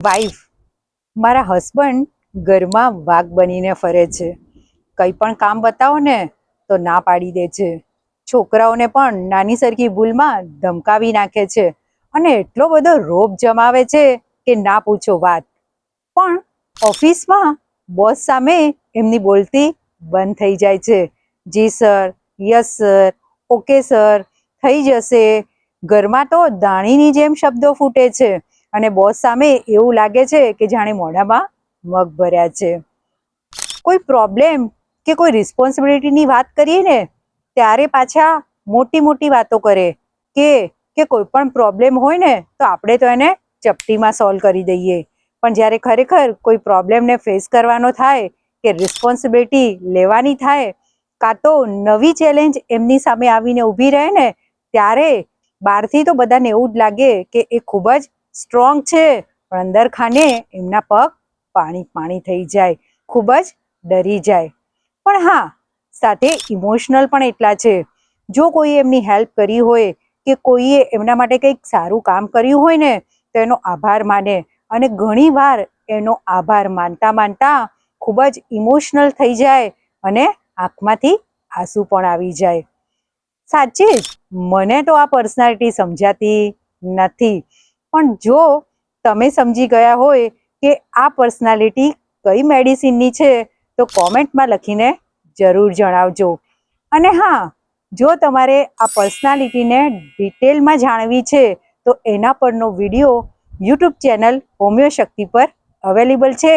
Wife મારા husband ઘરમાં વાઘ બનીને ફરે છે. કંઈ પણ કામ બતાવો ને તો ના પાડી દે છે. છોકરાઓને પણ નાની સરખી ભૂલમાં ધમકાવી નાખે છે અને એટલો બધો રોબ જમાવે છે કે ના પૂછો વાત. પણ ઓફિસમાં બોસ સામે એમની બોલતી બંધ થઈ જાય છે. જી sir, yes sir, okay sir, થઈ જશે. ઘરમાં તો દાણીની જેમ શબ્દો ફૂટે છે અને બોસ સામે એવું લાગે છે કે જાણે મોઢામાં મગ ભર્યા છે. કોઈ પ્રોબ્લેમ કે કોઈ રિસ્પોન્સિબિલિટીની વાત કરીએ ને ત્યારે પાછા મોટી મોટી વાતો કરે કે કોઈ પણ પ્રોબ્લેમ હોય ને તો આપણે તો એને ચપટીમાં સોલ્વ કરી દઈએ. પણ જ્યારે ખરેખર કોઈ પ્રોબ્લેમને ફેસ કરવાનો થાય કે રિસ્પોન્સિબિલિટી લેવાની થાય કાં તો નવી ચેલેન્જ એમની સામે આવીને ઊભી રહે ને ત્યારે બહારથી તો બધાને એવું જ લાગે કે એ ખૂબ જ સ્ટ્રોંગ છે, પણ અંદર ખાને એમના પગ પાણી પાણી થઈ જાય, ખૂબ જ ડરી જાય. પણ હા, સાથે ઇમોશનલ પણ એટલા છે. જો કોઈએ એમની હેલ્પ કરી હોય કે કોઈએ એમના માટે કંઈક સારું કામ કર્યું હોય ને તો એનો આભાર માને અને ઘણીવાર એનો આભાર માનતા માનતા ખૂબ જ ઇમોશનલ થઈ જાય અને આંખમાંથી આંસુ પણ આવી જાય. સાચે જ મને તો આ પર્સનાલિટી સમજાતી નથી. પણ જો તમે સમજી ગયા હોય કે આ પર્સનાલિટી કઈ મેડિસિનની છે તો કોમેન્ટમાં લખીને જરૂર જણાવજો. અને હા, જો તમારે આ પર્સનાલિટીને ડિટેલમાં જાણવી છે તો એના પરનો વિડીયો યુટ્યુબ ચેનલ હોમિયો શક્તિ પર અવેલેબલ છે.